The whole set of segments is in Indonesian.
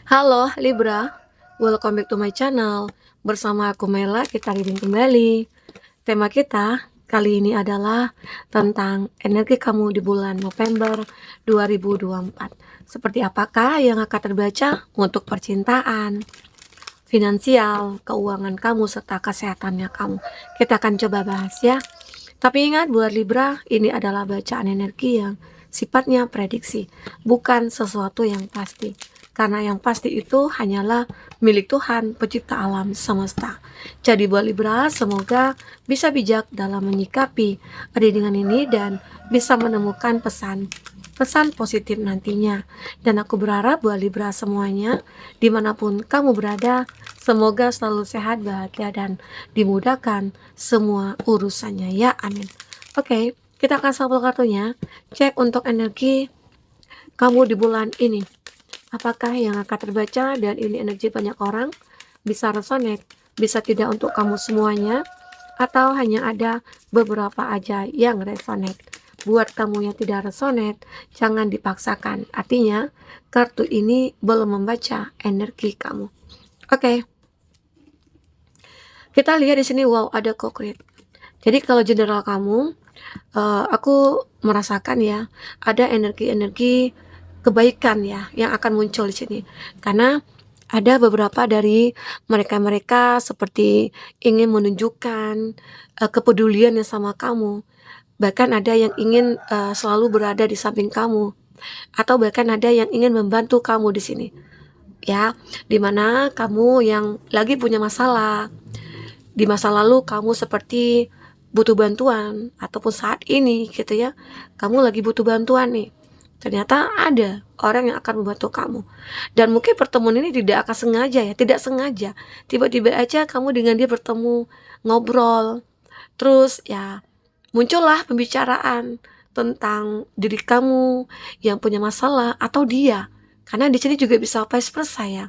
Halo Libra, welcome back to my channel. Bersama aku Mela, kita reading kembali. Tema kita kali ini adalah tentang energi kamu di bulan November 2024. Seperti apakah yang akan terbaca untuk percintaan, finansial, keuangan kamu, serta kesehatannya kamu. Kita akan coba bahas ya. Tapi ingat buat Libra, ini adalah bacaan energi yang sifatnya prediksi, bukan sesuatu yang pasti. Karena yang pasti itu hanyalah milik Tuhan, pencipta alam semesta. Jadi buat Libra, semoga bisa bijak dalam menyikapi readingan ini dan bisa menemukan pesan positif nantinya. Dan aku berharap buat Libra semuanya, dimanapun kamu berada, semoga selalu sehat, bahagia, dan dimudahkan semua urusannya ya, amin. Oke, kita akan sampel kartunya. Cek untuk energi kamu di bulan ini. Apakah yang akan terbaca, dan ini energi banyak orang, bisa resonate, bisa tidak untuk kamu semuanya, atau hanya ada beberapa aja yang resonate. Buat kamu yang tidak resonate, jangan dipaksakan. Artinya, kartu ini belum membaca energi kamu. Oke. Kita lihat di sini, wow, ada concrete. Jadi kalau general kamu, aku merasakan ya, ada energi-energi kebaikan ya yang akan muncul di sini. Karena ada beberapa dari mereka-mereka seperti ingin menunjukkan kepeduliannya sama kamu. Bahkan ada yang ingin selalu berada di samping kamu, atau bahkan ada yang ingin membantu kamu di sini. Ya, dimana kamu yang lagi punya masalah, di masa lalu kamu seperti butuh bantuan, ataupun saat ini gitu ya, kamu lagi butuh bantuan nih. Ternyata ada orang yang akan membantu kamu. Dan mungkin pertemuan ini tidak akan sengaja ya, tidak sengaja. Tiba-tiba aja kamu dengan dia bertemu, ngobrol. Terus ya, muncullah pembicaraan tentang diri kamu yang punya masalah atau dia. Karena di sini juga bisa vice versa ya.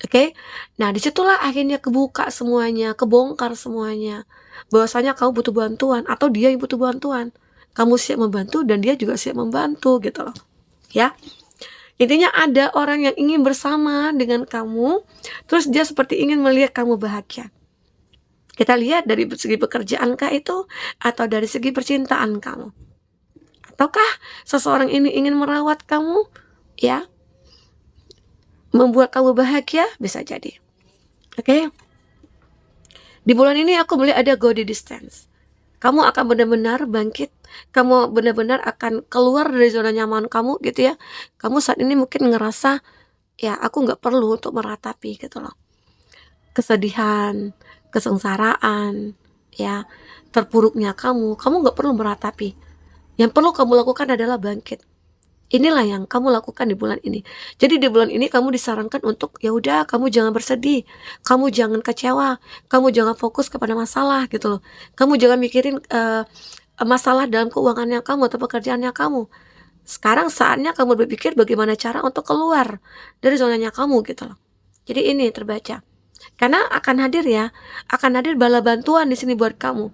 Oke, nah disitulah akhirnya kebuka semuanya, kebongkar semuanya, bahwasanya kamu butuh bantuan atau dia yang butuh bantuan. Kamu siap membantu dan dia juga siap membantu gitu loh. Ya, intinya ada orang yang ingin bersama dengan kamu, terus dia seperti ingin melihat kamu bahagia. Kita lihat dari segi pekerjaan kah itu, atau dari segi percintaan kamu, ataukah seseorang ini ingin merawat kamu, ya, membuat kamu bahagia, bisa jadi. Oke. Di bulan ini aku melihat ada go the distance. Kamu akan benar-benar bangkit. Kamu benar-benar akan keluar dari zona nyaman kamu gitu ya. Kamu saat ini mungkin ngerasa, ya aku nggak perlu untuk meratapi gitu loh. Kesedihan, kesengsaraan, ya, terpuruknya kamu nggak perlu meratapi. Yang perlu kamu lakukan adalah bangkit. Inilah yang kamu lakukan di bulan ini. Jadi di bulan ini kamu disarankan untuk ya udah, kamu jangan bersedih, kamu jangan kecewa, kamu jangan fokus kepada masalah gitu loh. Kamu jangan mikirin masalah dalam keuangannya kamu atau pekerjaannya kamu. Sekarang saatnya kamu berpikir bagaimana cara untuk keluar dari zonanya kamu gitu loh. Jadi ini terbaca. Karena akan hadir ya, akan hadir bala bantuan di sini buat kamu.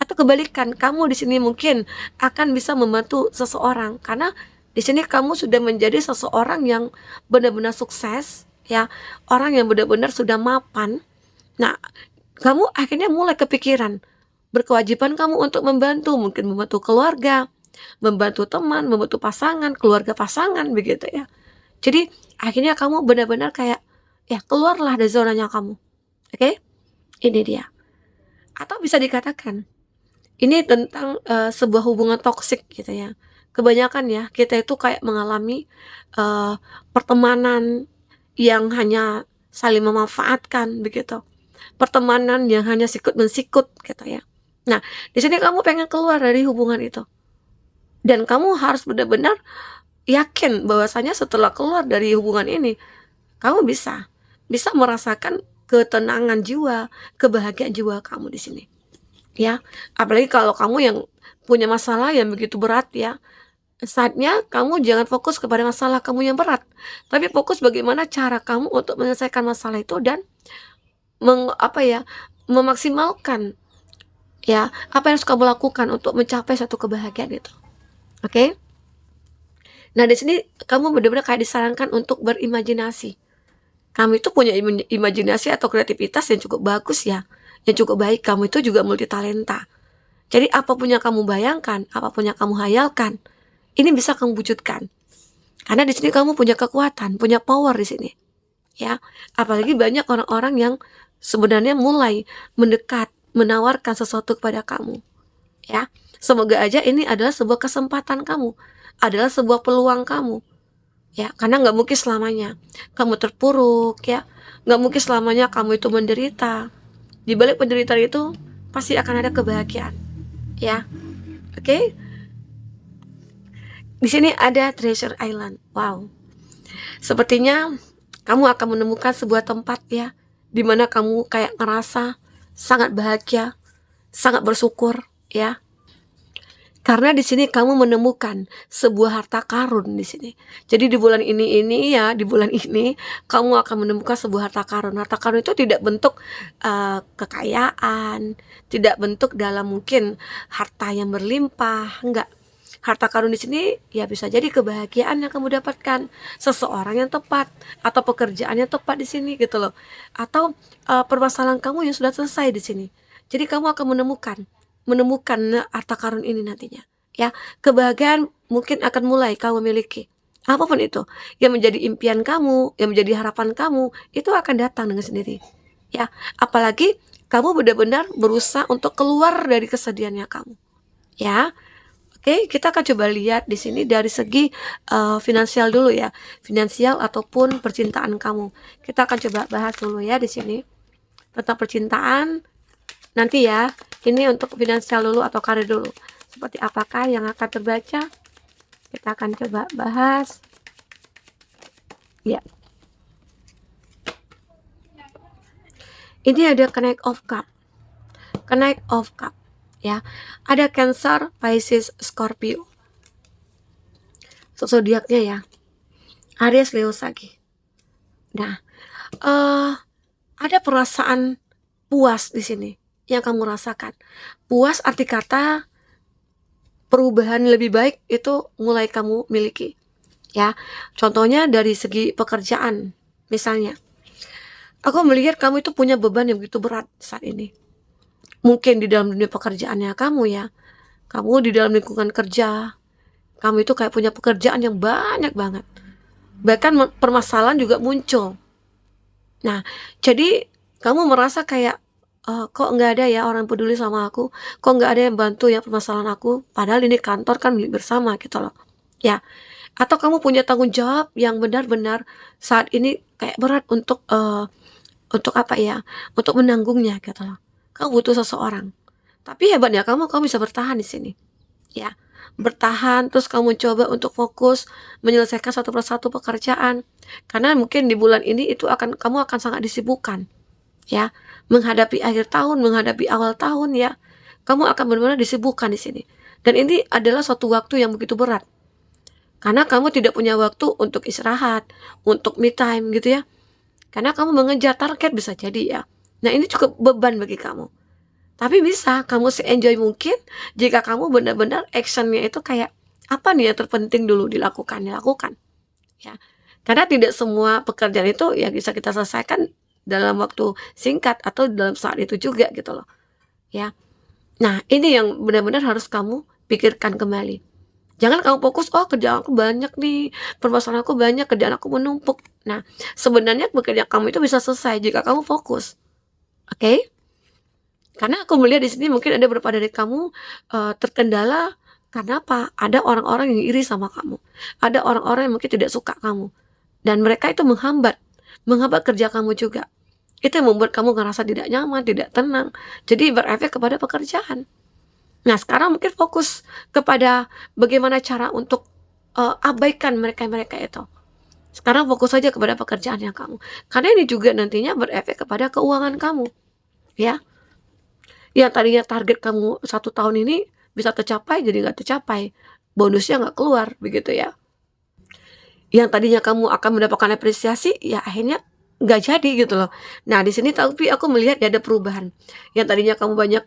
Atau kebalikan, kamu di sini mungkin akan bisa membantu seseorang karena di sini kamu sudah menjadi seseorang yang benar-benar sukses ya, orang yang benar-benar sudah mapan. Nah, kamu akhirnya mulai kepikiran berkewajiban kamu untuk membantu, mungkin membantu keluarga, membantu teman, membantu pasangan, keluarga pasangan begitu ya. Jadi akhirnya kamu benar-benar kayak ya keluarlah dari zonanya kamu. Oke? Ini dia. Atau bisa dikatakan ini tentang sebuah hubungan toksik gitu ya. Kebanyakan ya kita itu kayak mengalami pertemanan yang hanya saling memanfaatkan begitu. Pertemanan yang hanya sikut-mensikut gitu ya. Nah, di sini kamu pengen keluar dari hubungan itu. Dan kamu harus benar-benar yakin bahwasanya setelah keluar dari hubungan ini, kamu bisa merasakan ketenangan jiwa, kebahagiaan jiwa kamu di sini. Ya, apalagi kalau kamu yang punya masalah yang begitu berat ya, saatnya kamu jangan fokus kepada masalah kamu yang berat, tapi fokus bagaimana cara kamu untuk menyelesaikan masalah itu dan memaksimalkan ya apa yang harus kamu lakukan untuk mencapai satu kebahagiaan itu. Oke? Nah, di sini kamu benar-benar kayak disarankan untuk berimajinasi. Kamu itu punya imajinasi atau kreativitas yang cukup bagus ya, yang cukup baik. Kamu itu juga multitalenta. Jadi apapun yang kamu bayangkan, apapun yang kamu hayalkan, ini bisa kamu wujudkan. Karena di sini kamu punya kekuatan, punya power di sini. Ya, apalagi banyak orang-orang yang sebenarnya mulai mendekat, menawarkan sesuatu kepada kamu. Ya, semoga aja ini adalah sebuah kesempatan kamu, adalah sebuah peluang kamu. Ya, karena nggak mungkin selamanya kamu terpuruk, ya, nggak mungkin selamanya kamu itu menderita. Di balik penderitaan itu pasti akan ada kebahagiaan. Ya, oke. Di sini ada Treasure Island. Wow. Sepertinya kamu akan menemukan sebuah tempat ya, di mana kamu kayak ngerasa sangat bahagia, sangat bersyukur ya. Karena di sini kamu menemukan sebuah harta karun di sini. Jadi di bulan ini ya, di bulan ini kamu akan menemukan sebuah harta karun. Harta karun itu tidak bentuk kekayaan, tidak bentuk dalam mungkin harta yang berlimpah, enggak. Harta karun di sini ya bisa jadi kebahagiaan yang kamu dapatkan, seseorang yang tepat, atau pekerjaan yang tepat di sini gitu loh. Atau permasalahan kamu yang sudah selesai di sini. Jadi kamu akan menemukan harta karun ini nantinya. Ya, kebahagiaan mungkin akan mulai kamu miliki. Apapun itu yang menjadi impian kamu, yang menjadi harapan kamu, itu akan datang dengan sendiri. Ya, apalagi kamu benar-benar berusaha untuk keluar dari kesedihannya kamu. Ya. Oke, kita akan coba lihat di sini dari segi finansial dulu ya, finansial ataupun percintaan kamu. Kita akan coba bahas dulu ya di sini tentang percintaan. Nanti ya, ini untuk finansial dulu atau karir dulu. Seperti apakah yang akan terbaca? Kita akan coba bahas. Ya. Ini ada Knight of Cup. Knight of Cup. Ya, ada Cancer, Pisces, Scorpio. Zodiaknya ya, Aries, Leo, Sagi. Nah, ada perasaan puas di sini yang kamu rasakan. Puas arti kata perubahan lebih baik itu mulai kamu miliki. Ya, contohnya dari segi pekerjaan, misalnya, aku melihat kamu itu punya beban yang begitu berat saat ini. Mungkin di dalam dunia pekerjaannya kamu ya, kamu di dalam lingkungan kerja, kamu itu kayak punya pekerjaan yang banyak banget. Bahkan permasalahan juga muncul. Nah, jadi kamu merasa kayak, kok nggak ada ya orang peduli sama aku, kok nggak ada yang bantu ya permasalahan aku, padahal ini kantor kan milik bersama gitu loh. Ya, atau kamu punya tanggung jawab yang benar-benar saat ini kayak berat untuk apa ya, untuk menanggungnya gitu loh. Kamu butuh seseorang. Tapi hebatnya kamu bisa bertahan di sini. Ya, bertahan terus kamu coba untuk fokus menyelesaikan satu persatu pekerjaan. Karena mungkin di bulan ini itu kamu akan sangat disibukkan. Ya, menghadapi akhir tahun, menghadapi awal tahun ya. Kamu akan benar-benar disibukkan di sini. Dan ini adalah suatu waktu yang begitu berat. Karena kamu tidak punya waktu untuk istirahat, untuk me time gitu ya. Karena kamu mengejar target bisa jadi ya. Nah, ini cukup beban bagi kamu. Tapi bisa kamu se-enjoy mungkin jika kamu benar-benar actionnya itu kayak apa nih yang terpenting dulu dilakukan. Ya. Karena tidak semua pekerjaan itu ya bisa kita selesaikan dalam waktu singkat atau dalam saat itu juga gitu loh. Ya. Nah, ini yang benar-benar harus kamu pikirkan kembali. Jangan kamu fokus, oh kerjaan aku banyak nih, permasalahan aku banyak, kerjaan aku menumpuk. Nah, sebenarnya pekerjaan kamu itu bisa selesai jika kamu fokus. Oke? Karena aku melihat di sini mungkin ada beberapa dari kamu terkendala karena apa? Ada orang-orang yang iri sama kamu. Ada orang-orang yang mungkin tidak suka kamu. Dan mereka itu menghambat kerja kamu juga. Itu yang membuat kamu ngerasa tidak nyaman, tidak tenang. Jadi berefek kepada pekerjaan. Nah, sekarang mungkin fokus kepada bagaimana cara untuk abaikan mereka-mereka itu. Sekarang fokus saja kepada pekerjaan yang kamu. Karena ini juga nantinya berefek kepada keuangan kamu. Ya, yang tadinya target kamu 1 tahun ini bisa tercapai jadi nggak tercapai. Bonusnya nggak keluar, begitu ya. Yang tadinya kamu akan mendapatkan apresiasi, ya akhirnya nggak jadi gitu loh. Nah, di sini tapi aku melihat ya ada perubahan. Yang tadinya kamu banyak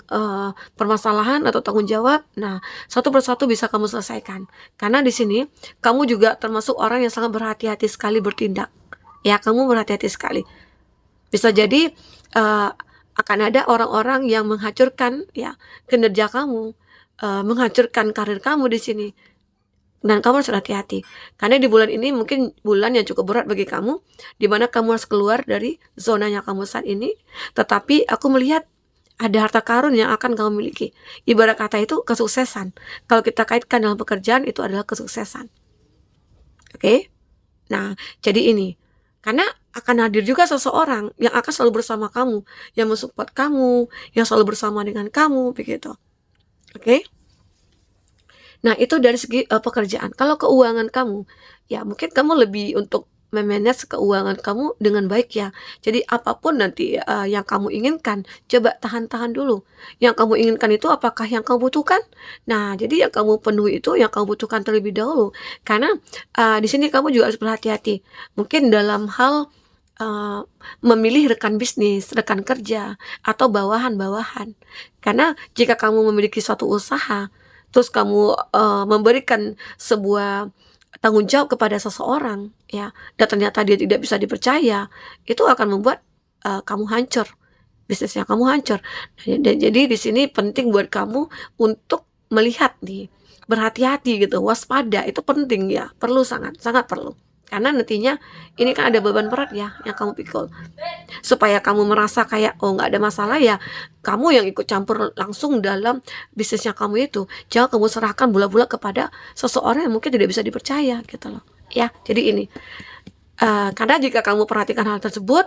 permasalahan atau tanggung jawab, nah satu persatu bisa kamu selesaikan. Karena di sini kamu juga termasuk orang yang sangat berhati-hati sekali bertindak. Ya, kamu berhati-hati sekali. Bisa jadi akan ada orang-orang yang menghancurkan ya kinerja kamu, menghancurkan karir kamu di sini. Dan kamu harus hati-hati, karena di bulan ini mungkin bulan yang cukup berat bagi kamu, di mana kamu harus keluar dari zonanya kamu saat ini. Tetapi aku melihat ada harta karun yang akan kamu miliki. Ibarat kata itu kesuksesan. Kalau kita kaitkan dalam pekerjaan, itu adalah kesuksesan. Oke? Nah, jadi ini, karena akan hadir juga seseorang yang akan selalu bersama kamu, yang mensupport kamu, yang selalu bersama dengan kamu, begitu. Oke? Nah, itu dari segi pekerjaan. Kalau keuangan kamu, ya mungkin kamu lebih untuk memanage keuangan kamu dengan baik ya. Jadi apapun nanti yang kamu inginkan, coba tahan-tahan dulu. Yang kamu inginkan itu apakah yang kamu butuhkan? Nah, jadi yang kamu penuhi itu yang kamu butuhkan terlebih dahulu. Karena di sini kamu juga harus berhati-hati. Mungkin dalam hal memilih rekan bisnis, rekan kerja, atau bawahan-bawahan. Karena jika kamu memiliki suatu usaha, terus kamu memberikan sebuah tanggung jawab kepada seseorang ya, dan ternyata dia tidak bisa dipercaya, itu akan membuat kamu hancur, bisnisnya kamu hancur. Dan jadi di sini penting buat kamu untuk melihat nih, berhati-hati gitu, waspada, itu penting ya, perlu, sangat sangat perlu. Karena nantinya ini kan ada beban berat ya yang kamu pikul. Supaya kamu merasa kayak, oh nggak ada masalah ya, kamu yang ikut campur langsung dalam bisnisnya kamu itu. Jangan kamu serahkan bola-bola kepada seseorang yang mungkin tidak bisa dipercaya gitu loh. Ya, jadi ini. Karena jika kamu perhatikan hal tersebut,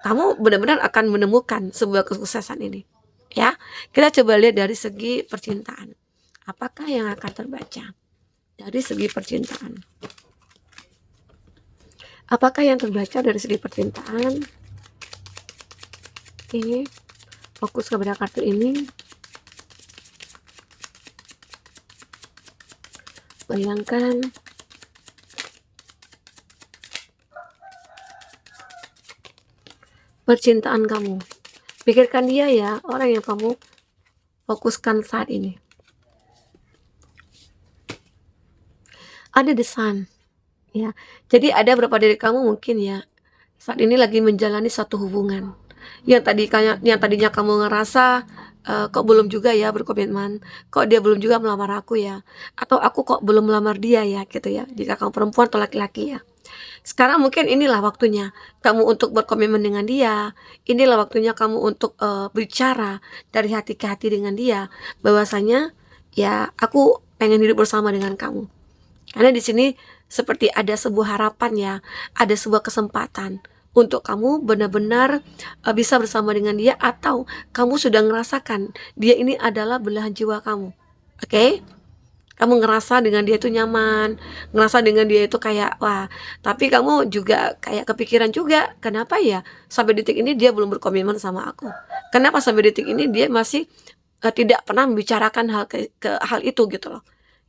kamu benar-benar akan menemukan sebuah kesuksesan ini. Ya, kita coba lihat dari segi percintaan. Apakah yang akan terbaca dari segi percintaan? Apakah yang terbaca dari segi percintaan? Oke, fokus kepada kartu ini. Bayangkan percintaan kamu. Pikirkan dia ya, orang yang kamu fokuskan saat ini. Ada the sun. Ya, jadi ada beberapa dari kamu mungkin ya saat ini lagi menjalani satu hubungan yang tadinya kamu ngerasa kok belum juga ya berkomitmen, kok dia belum juga melamar aku ya, atau aku kok belum melamar dia ya gitu ya, jika kamu perempuan atau laki-laki ya. Sekarang mungkin inilah waktunya kamu untuk berkomitmen dengan dia, inilah waktunya kamu untuk bicara dari hati ke hati dengan dia, bahwasanya ya aku pengen hidup bersama dengan kamu. Karena di sini seperti ada sebuah harapan ya, ada sebuah kesempatan untuk kamu benar-benar bisa bersama dengan dia, atau kamu sudah ngerasakan dia ini adalah belahan jiwa kamu. Oke? Kamu ngerasa dengan dia itu nyaman, ngerasa dengan dia itu kayak wah, tapi kamu juga kayak kepikiran juga, kenapa ya sampai detik ini dia belum berkomitmen sama aku? Kenapa sampai detik ini dia masih tidak pernah membicarakan hal itu gitu loh.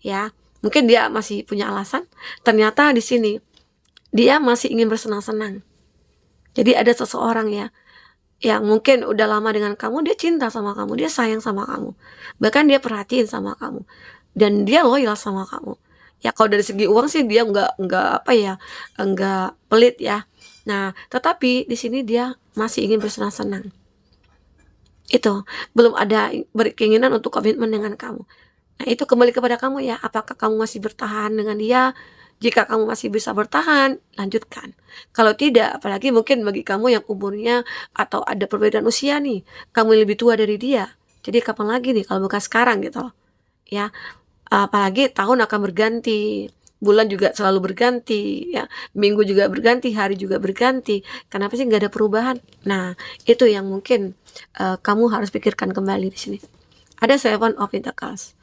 Ya, mungkin dia masih punya alasan. Ternyata di sini dia masih ingin bersenang-senang. Jadi ada seseorang ya yang mungkin udah lama dengan kamu, dia cinta sama kamu, dia sayang sama kamu, bahkan dia perhatiin sama kamu, dan dia loyal sama kamu. Ya kalau dari segi uang sih dia nggak apa ya, nggak pelit ya. Nah, tetapi di sini dia masih ingin bersenang-senang. Itu belum ada berkeinginan untuk komitmen dengan kamu. Nah, itu kembali kepada kamu ya, apakah kamu masih bertahan dengan dia? Jika kamu masih bisa bertahan, lanjutkan. Kalau tidak, apalagi mungkin bagi kamu yang umurnya atau ada perbedaan usia nih, kamu lebih tua dari dia. Jadi kapan lagi nih kalau bukan sekarang gitu loh. Ya, apalagi tahun akan berganti, bulan juga selalu berganti, ya, minggu juga berganti, hari juga berganti. Kenapa sih nggak ada perubahan? Nah, itu yang mungkin kamu harus pikirkan kembali di sini. Ada Seven of Pentacles.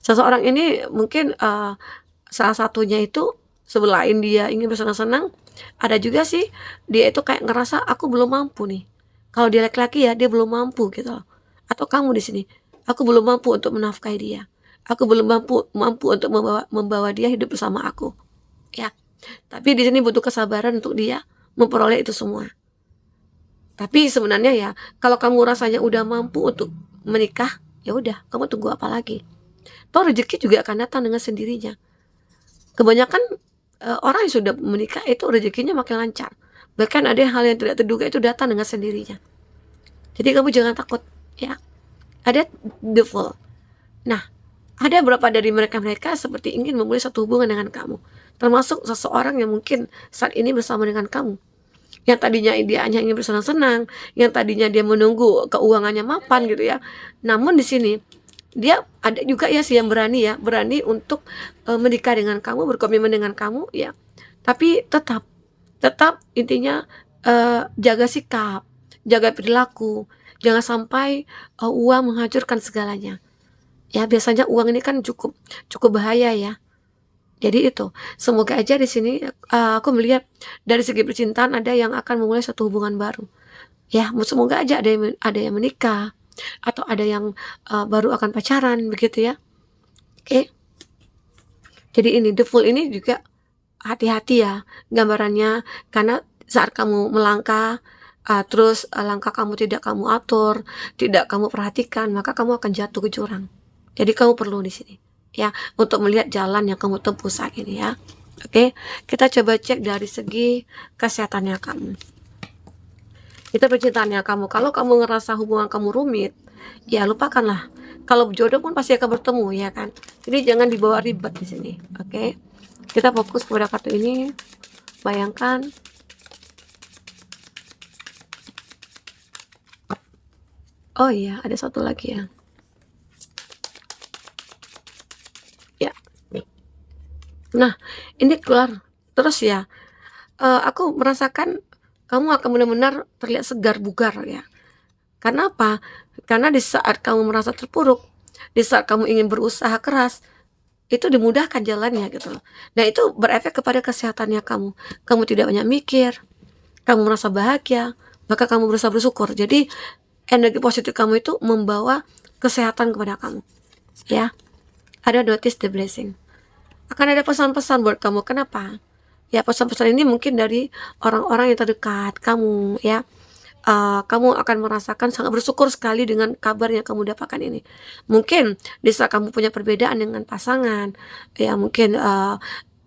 Seseorang ini mungkin salah satunya itu selain dia ingin bersenang-senang, ada juga sih dia itu kayak ngerasa aku belum mampu nih. Kalau dia laki-laki ya dia belum mampu gitu loh. Atau kamu di sini, aku belum mampu untuk menafkahi dia. Aku belum mampu untuk membawa dia hidup bersama aku. Ya. Tapi di sini butuh kesabaran untuk dia memperoleh itu semua. Tapi sebenarnya ya, kalau kamu rasanya udah mampu untuk menikah, ya udah, kamu tunggu apa lagi? Toh rezeki juga akan datang dengan sendirinya. Kebanyakan orang yang sudah menikah itu rezekinya makin lancar. Bahkan ada hal yang tidak terduga itu datang dengan sendirinya. Jadi kamu jangan takut ya. Ada devil. Nah, ada beberapa dari mereka-mereka seperti ingin memulai satu hubungan dengan kamu. Termasuk seseorang yang mungkin saat ini bersama dengan kamu. Yang tadinya dia hanya ingin bersenang-senang, yang tadinya dia menunggu keuangannya mapan gitu ya. Namun di sini dia ada juga ya sih yang berani ya, berani untuk menikah dengan kamu, berkomitmen dengan kamu ya. Tapi tetap intinya jaga sikap, jaga perilaku, jangan sampai uang menghancurkan segalanya. Ya biasanya uang ini kan cukup cukup bahaya ya. Jadi itu, semoga aja di sini aku melihat dari segi percintaan ada yang akan memulai satu hubungan baru. Ya, semoga aja ada yang menikah atau ada yang baru akan pacaran begitu ya. Oke. Jadi ini the fool ini juga hati-hati ya gambarannya, karena saat kamu melangkah terus langkah kamu tidak kamu atur, tidak kamu perhatikan, maka kamu akan jatuh ke jurang. Jadi kamu perlu di sini ya untuk melihat jalan yang kamu tempuh saat ini ya. Oke, kita coba cek dari segi kesehatannya kamu. Itu percintaannya kamu. Kalau kamu ngerasa hubungan kamu rumit, ya lupakanlah. Kalau jodoh pun pasti akan bertemu ya kan. Jadi jangan dibawa ribet di sini. Oke. Kita fokus pada kartu ini. Bayangkan. Oh iya, ada satu lagi ya. Ya. Nah, ini keluar terus ya. Aku merasakan kamu akan benar-benar terlihat segar bugar ya. Karena apa? Karena di saat kamu merasa terpuruk, di saat kamu ingin berusaha keras, itu dimudahkan jalannya gitu loh. Nah itu berefek kepada kesehatannya kamu. Kamu tidak banyak mikir, kamu merasa bahagia, maka kamu berusaha bersyukur. Jadi energi positif kamu itu membawa kesehatan kepada kamu. Ya, ada notice the blessing. Akan ada pesan-pesan buat kamu. Kenapa? Ya pesan-pesan ini mungkin dari orang-orang yang terdekat kamu ya. Kamu akan merasakan sangat bersyukur sekali dengan kabar yang kamu dapatkan ini. Mungkin di saat kamu punya perbedaan dengan pasangan, ya mungkin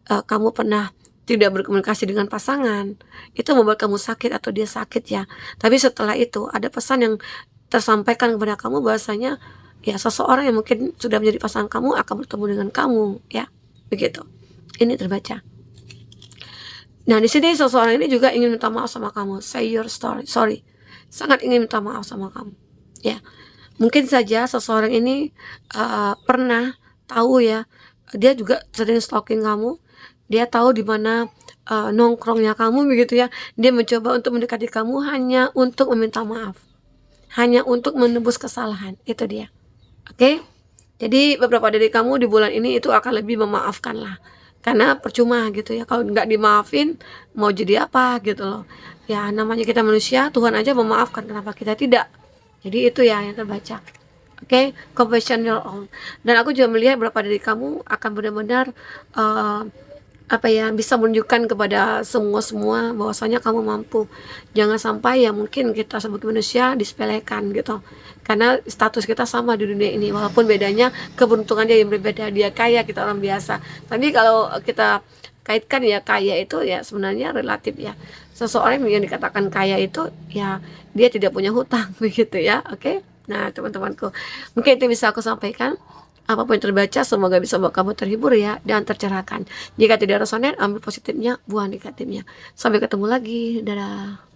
kamu pernah tidak berkomunikasi dengan pasangan, itu membuat kamu sakit atau dia sakit ya. Tapi setelah itu ada pesan yang tersampaikan kepada kamu bahwasanya ya seseorang yang mungkin sudah menjadi pasangan kamu akan bertemu dengan kamu ya. Begitu. Ini terbaca. Nah, di sini seseorang ini juga ingin minta maaf sama kamu. Say your story. Sorry. Sangat ingin minta maaf sama kamu. Ya. Mungkin saja seseorang ini pernah tahu ya, dia juga sering stalking kamu. Dia tahu di mana nongkrongnya kamu begitu ya. Dia mencoba untuk mendekati kamu hanya untuk meminta maaf. Hanya untuk menebus kesalahan. Itu dia. Oke? Jadi beberapa dari kamu di bulan ini itu akan lebih memaafkan lah. Karena percuma gitu ya, kalau nggak dimaafin mau jadi apa gitu loh ya. Namanya kita manusia, Tuhan aja memaafkan, kenapa kita tidak? Jadi itu ya yang terbaca. Oke, compassion your own. Dan aku juga melihat beberapa dari kamu akan benar-benar bisa menunjukkan kepada semua bahwasanya kamu mampu. Jangan sampai ya mungkin kita sebagai manusia disepelekan gitu, karena status kita sama di dunia ini, walaupun bedanya keberuntungan dia yang berbeda. Dia kaya, kita orang biasa. Tapi kalau kita kaitkan ya, kaya itu ya sebenarnya relatif ya. Seseorang yang dikatakan kaya itu ya dia tidak punya hutang begitu ya. Oke. Nah teman-temanku, mungkin itu bisa aku sampaikan. Apapun yang terbaca semoga bisa buat kamu terhibur ya dan tercerahkan. Jika tidak resonate, ambil positifnya, buang negatifnya. Sampai ketemu lagi. Dadah.